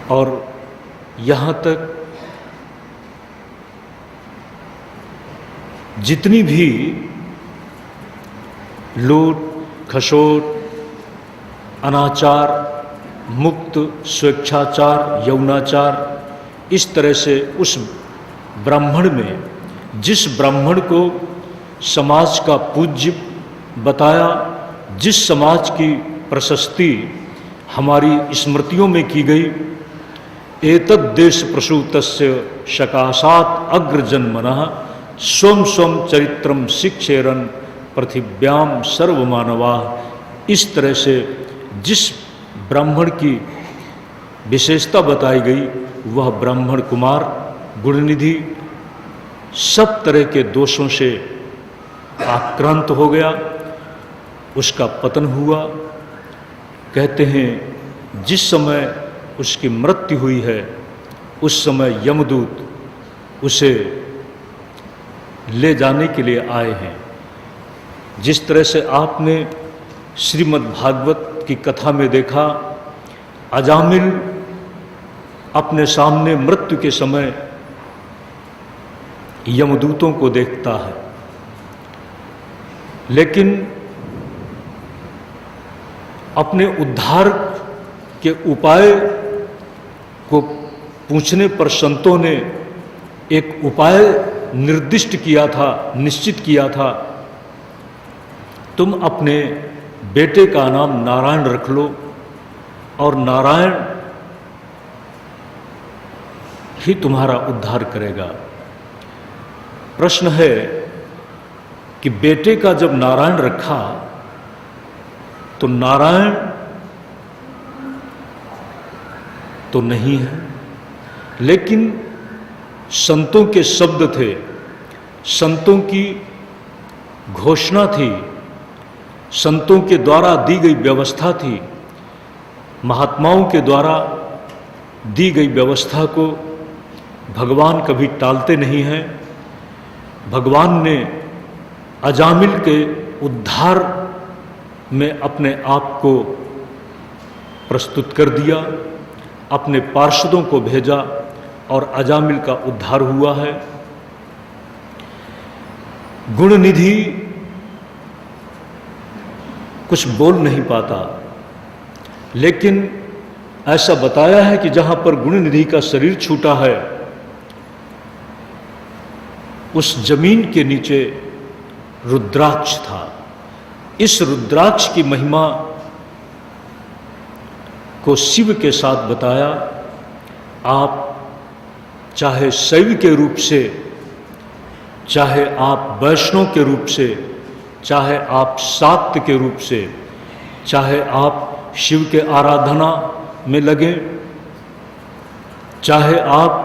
और यहाँ तक जितनी भी लूट खसोट, अनाचार, मुक्त, स्वेच्छाचार, यौनाचार, इस तरह से उस ब्राह्मण में, जिस ब्राह्मण को समाज का पूज्य बताया, जिस समाज की प्रशस्ति हमारी स्मृतियों में की गई, एतद्देश प्रसूतस्य सकाशात् अग्रजन्मनः स्वं स्वं चरित्रम शिक्षेरन पृथिव्याम सर्वमानवा, इस तरह से जिस ब्राह्मण की विशेषता बताई गई, वह ब्राह्मण कुमार गुणनिधि सब तरह के दोषों से आक्रांत हो गया, उसका पतन हुआ। कहते हैं जिस समय उसकी मृत्यु हुई है, उस समय यमदूत उसे ले जाने के लिए आए हैं। जिस तरह से आपने श्रीमद् भागवत की कथा में देखा, अजामिल अपने सामने मृत्यु के समय यमदूतों को देखता है, लेकिन अपने उद्धार के उपाय को पूछने पर संतों ने एक उपाय निर्दिष्ट किया था, निश्चित किया था, तुम अपने बेटे का नाम नारायण रख लो और नारायण ही तुम्हारा उद्धार करेगा। प्रश्न है कि बेटे का जब नारायण रखा तो नारायण तो नहीं है, लेकिन संतों के शब्द थे, संतों की घोषणा थी, संतों के द्वारा दी गई व्यवस्था थी। महात्माओं के द्वारा दी गई व्यवस्था को भगवान कभी टालते नहीं हैं। भगवान ने अजामिल के उद्धार में अपने आप को प्रस्तुत कर दिया, अपने पार्षदों को भेजा और अजामिल का उद्धार हुआ है। गुणनिधि कुछ बोल नहीं पाता, लेकिन ऐसा बताया है कि जहां पर गुणनिधि का शरीर छूटा है, उस जमीन के नीचे रुद्राक्ष था। इस रुद्राक्ष की महिमा को शिव के साथ बताया। आप चाहे शैव के रूप से, चाहे आप वैष्णव के रूप से, चाहे आप शाक्त के रूप से, चाहे आप शिव के आराधना में लगे, चाहे आप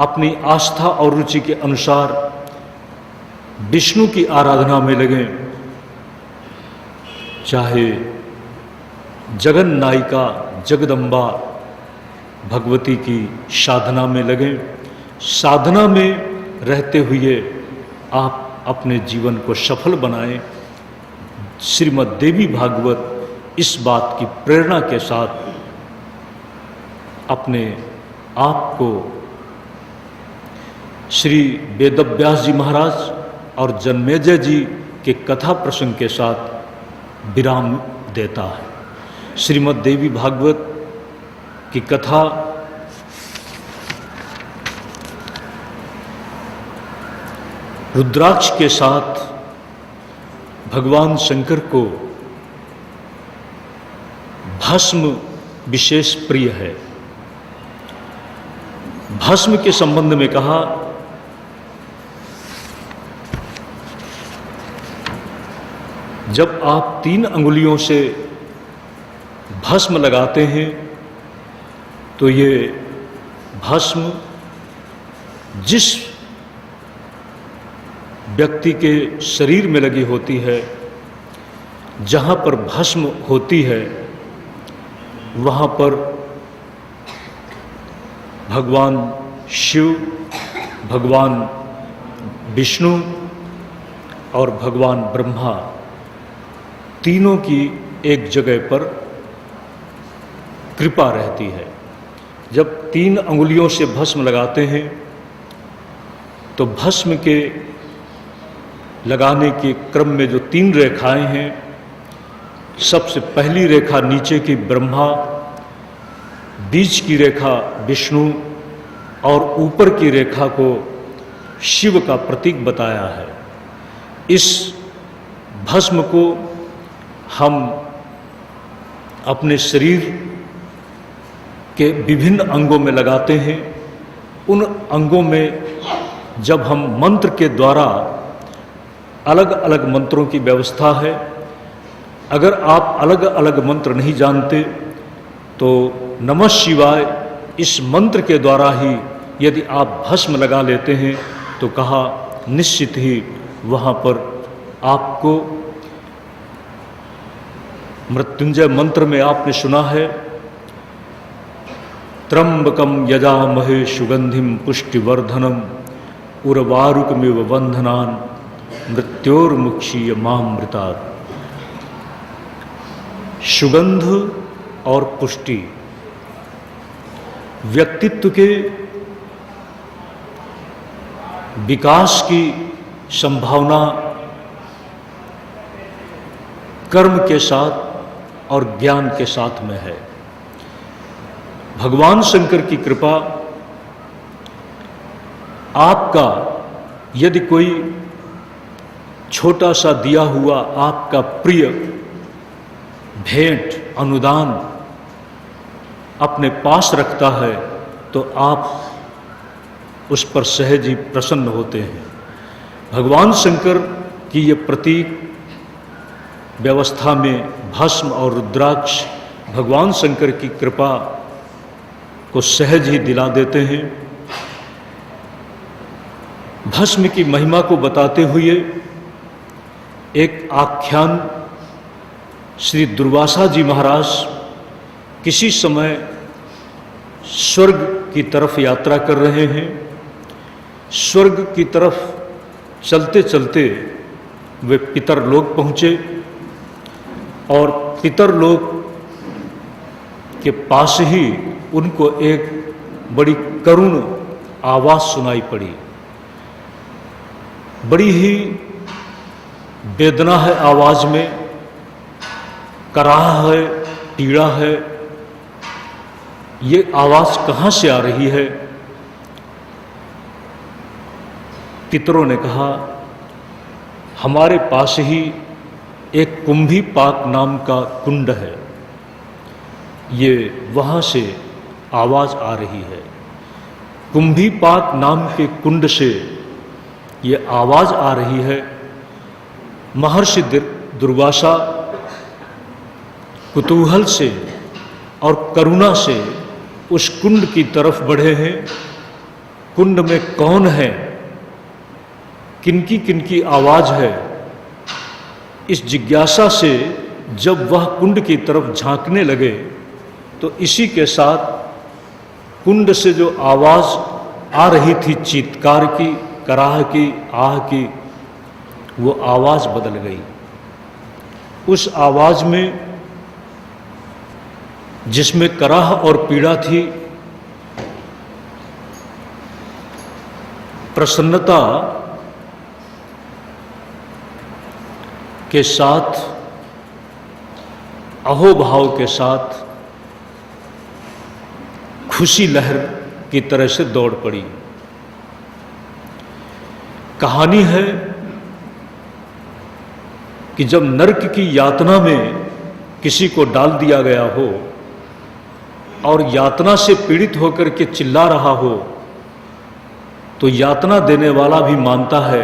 अपनी आस्था और रुचि के अनुसार विष्णु की आराधना में लगे, चाहे जगन्नायिका जगदम्बा भगवती की साधना में लगे, साधना में रहते हुए आप अपने जीवन को सफल बनाएं। श्रीमद् देवी भागवत इस बात की प्रेरणा के साथ अपने आप को श्री वेदव्यास जी महाराज और जन्मेजय जी के कथा प्रसंग के साथ विराम देता है। श्रीमद् देवी भागवत की कथा रुद्राक्ष के साथ भगवान शंकर को भस्म विशेष प्रिय है। भस्म के संबंध में कहा, जब आप 3 अंगुलियों से भस्म लगाते हैं तो ये भस्म जिस व्यक्ति के शरीर में लगी होती है, जहाँ पर भस्म होती है वहाँ पर भगवान शिव, भगवान विष्णु और भगवान ब्रह्मा तीनों की एक जगह पर कृपा रहती है। जब 3 अंगुलियों से भस्म लगाते हैं तो भस्म के लगाने के क्रम में जो 3 रेखाएं हैं, सबसे पहली रेखा नीचे की ब्रह्मा, बीच की रेखा विष्णु और ऊपर की रेखा को शिव का प्रतीक बताया है। इस भस्म को हम अपने शरीर के विभिन्न अंगों में लगाते हैं। उन अंगों में जब हम मंत्र के द्वारा, अलग अलग मंत्रों की व्यवस्था है, अगर आप अलग अलग मंत्र नहीं जानते तो नमः शिवाय इस मंत्र के द्वारा ही यदि आप भस्म लगा लेते हैं तो कहा निश्चित ही वहाँ पर आपको, मृत्युंजय मंत्र में आपने सुना है, त्र्यंबकम यजामहे सुगंधिम पुष्टिवर्धनम उर्वारुकमिव बंधनान मृत्योर्मुक्षीय मामृतात्। सुगंध और पुष्टि व्यक्तित्व के विकास की संभावना कर्म के साथ और ज्ञान के साथ में है। भगवान शंकर की कृपा, आपका यदि कोई छोटा सा दिया हुआ आपका प्रिय भेंट, अनुदान अपने पास रखता है तो आप उस पर सहज ही प्रसन्न होते हैं। भगवान शंकर की ये प्रतीक व्यवस्था में भस्म और रुद्राक्ष भगवान शंकर की कृपा को सहज ही दिला देते हैं। भस्म की महिमा को बताते हुए एक आख्यान, श्री दुर्वासा जी महाराज किसी समय स्वर्ग की तरफ यात्रा कर रहे हैं। स्वर्ग की तरफ चलते चलते वे पितरलोक पहुँचे और पितरलोक के पास ही उनको एक बड़ी करुण आवाज़ सुनाई पड़ी। बड़ी ही वेदना है आवाज़ में, कराह है, पीड़ा है। ये आवाज़ कहाँ से आ रही है? पितरों ने कहा, हमारे पास ही एक कुंभी पाक नाम का कुंड है, ये वहाँ से आवाज़ आ रही है। कुंभी पाक नाम के कुंड से ये आवाज़ आ रही है। महर्षि दुर्वासा कुतूहल से और करुणा से उस कुंड की तरफ बढ़े हैं। कुंड में कौन है, किनकी किनकी आवाज़ है, इस जिज्ञासा से जब वह कुंड की तरफ झांकने लगे तो इसी के साथ कुंड से जो आवाज़ आ रही थी, चीत्कार की, कराह की, आह की, वो आवाज़ बदल गई। उस आवाज़ में जिसमें कराह और पीड़ा थी, प्रसन्नता के साथ, अहोभाव के साथ खुशी लहर की तरह से दौड़ पड़ी। कहानी है कि जब नरक की यातना में किसी को डाल दिया गया हो और यातना से पीड़ित होकर के चिल्ला रहा हो तो यातना देने वाला भी मानता है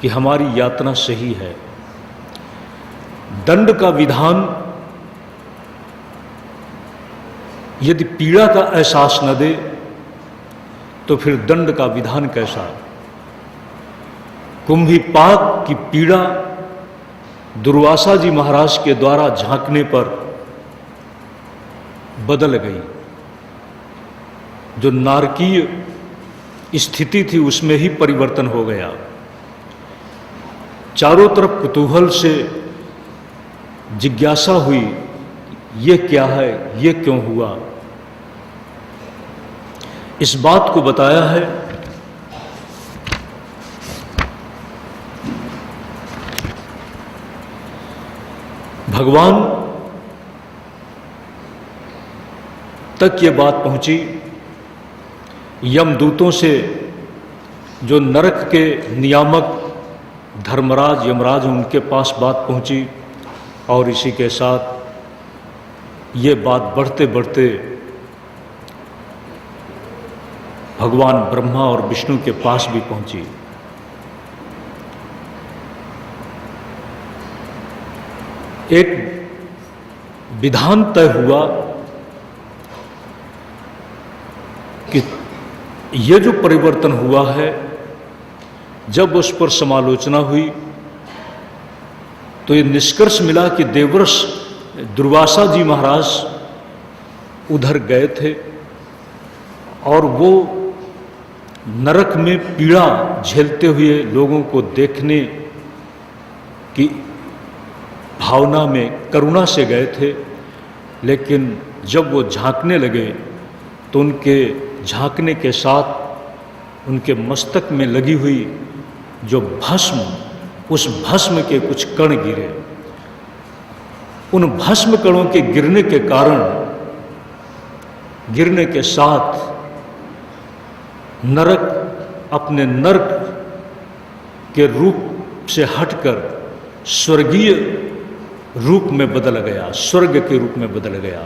कि हमारी यातना सही है। दंड का विधान यदि पीड़ा का एहसास न दे तो फिर दंड का विधान कैसा? कुंभीपाक की पीड़ा दुर्वासा जी महाराज के द्वारा झांकने पर बदल गई। जो नारकीय स्थिति थी उसमें ही परिवर्तन हो गया। चारों तरफ कुतूहल से जिज्ञासा हुई, ये क्या है, ये क्यों हुआ? इस बात को बताया है भगवान तक ये बात पहुंची, यमदूतों से, जो नरक के नियामक धर्मराज यमराज उनके पास बात पहुंची, और इसी के साथ ये बात बढ़ते बढ़ते भगवान ब्रह्मा और विष्णु के पास भी पहुंची। एक विधान तय हुआ कि ये जो परिवर्तन हुआ है, जब उस पर समालोचना हुई तो ये निष्कर्ष मिला कि देवर्ष दुर्वासा जी महाराज उधर गए थे और वो नरक में पीड़ा झेलते हुए लोगों को देखने की भावना में करुणा से गए थे, लेकिन जब वो झांकने लगे तो उनके झांकने के साथ उनके मस्तक में लगी हुई जो भस्म, उस भस्म के कुछ कण गिरे। उन भस्म कणों के गिरने के कारण, गिरने के साथ नरक अपने नरक के रूप से हटकर स्वर्गीय रूप में बदल गया, स्वर्ग के रूप में बदल गया।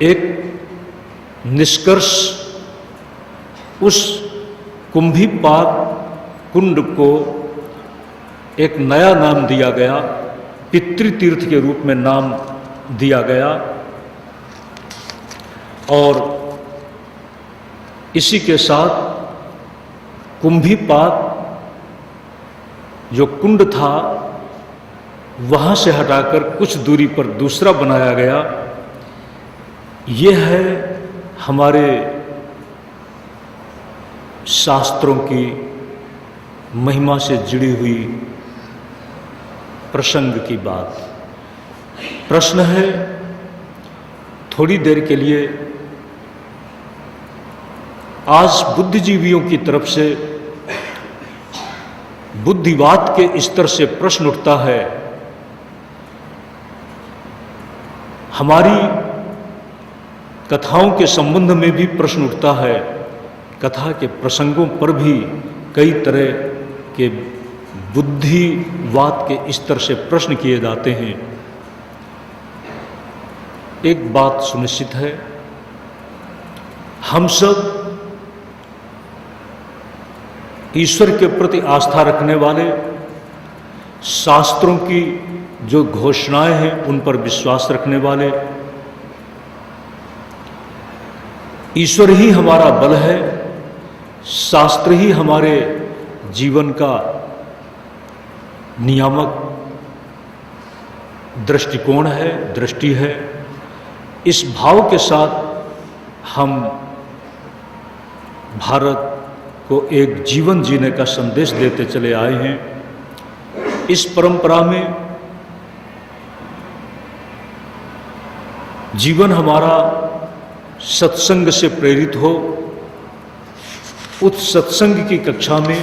एक निष्कर्ष, उस कुंभीपाक कुंड को एक नया नाम दिया गया, पितृतीर्थ के रूप में नाम दिया गया, और इसी के साथ कुंभीपाक जो कुंड था वहां से हटाकर कुछ दूरी पर दूसरा बनाया गया। यह है हमारे शास्त्रों की महिमा से जुड़ी हुई प्रसंग की बात। प्रश्न है, थोड़ी देर के लिए आज बुद्धिजीवियों की तरफ से बुद्धिवाद के स्तर से प्रश्न उठता है, हमारी कथाओं के संबंध में भी प्रश्न उठता है, कथा के प्रसंगों पर भी कई तरह के बुद्धिवाद के स्तर से प्रश्न किए जाते हैं। एक बात सुनिश्चित है, हम सब ईश्वर के प्रति आस्था रखने वाले, शास्त्रों की जो घोषणाएं हैं उन पर विश्वास रखने वाले, ईश्वर ही हमारा बल है, शास्त्र ही हमारे जीवन का नियामक दृष्टिकोण है, दृष्टि है। इस भाव के साथ हम भारत को एक जीवन जीने का संदेश देते चले आए हैं। इस परंपरा में जीवन हमारा सत्संग से प्रेरित हो, उस सत्संग की कक्षा में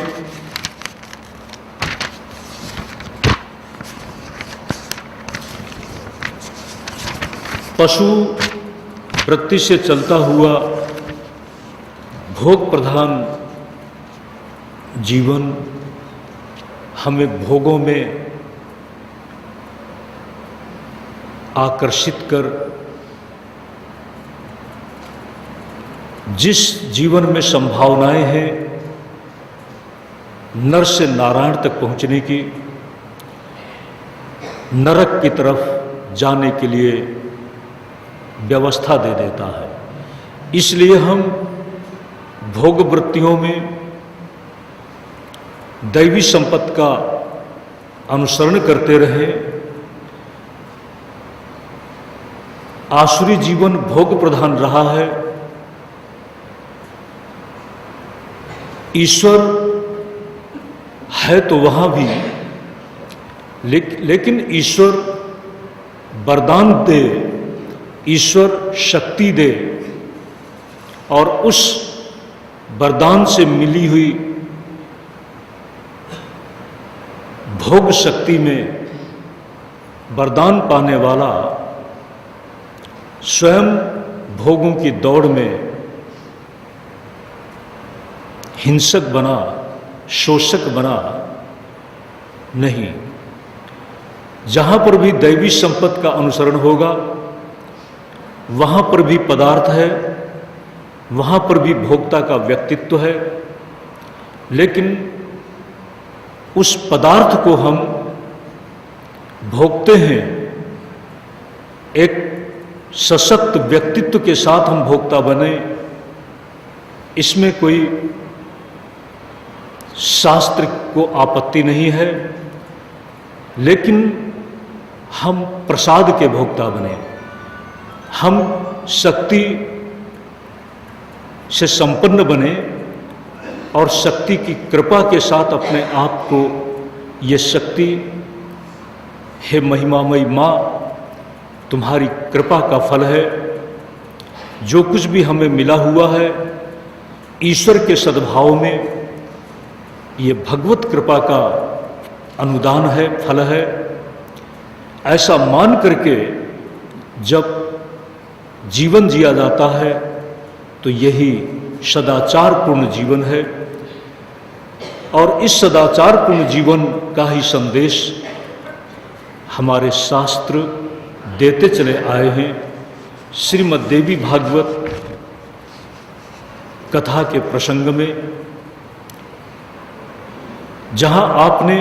पशु वृत्ति से चलता हुआ भोग प्रधान जीवन हमें भोगों में आकर्षित कर जिस जीवन में संभावनाएं हैं नर से नारायण तक पहुंचने की, नरक की तरफ जाने के लिए व्यवस्था दे देता है। इसलिए हम भोग वृत्तियों में दैवी संपत्ति का अनुसरण करते रहे। आसुरी जीवन भोग प्रधान रहा है। ईश्वर है तो वहां भी, लेकिन ईश्वर वरदान दे, ईश्वर शक्ति दे, और उस वरदान से मिली हुई भोग शक्ति में वरदान पाने वाला स्वयं भोगों की दौड़ में हिंसक बना, शोषक बना नहीं। जहां पर भी दैवी संपत्ति का अनुसरण होगा, वहां पर भी पदार्थ है, वहां पर भी भोक्ता का व्यक्तित्व है, लेकिन उस पदार्थ को हम भोगते हैं, एक सशक्त व्यक्तित्व के साथ हम भोक्ता बने, इसमें कोई शास्त्र को आपत्ति नहीं है। लेकिन हम प्रसाद के भोक्ता बने, हम शक्ति से संपन्न बने और शक्ति की कृपा के साथ अपने आप को, ये शक्ति, हे महिमामयी माँ, तुम्हारी कृपा का फल है, जो कुछ भी हमें मिला हुआ है ईश्वर के सद्भाव में, ये भगवत कृपा का अनुदान है, फल है। ऐसा मान करके जब जीवन जिया जाता है तो यही सदाचारपूर्ण जीवन है। और इस सदाचारपूर्ण जीवन का ही संदेश हमारे शास्त्र देते चले आए हैं। श्रीमद् देवी भागवत कथा के प्रसंग में, जहां आपने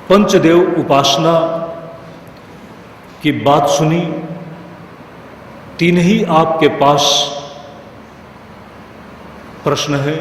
पंचदेव उपासना की बात सुनी, तीन ही आपके पास प्रश्न है।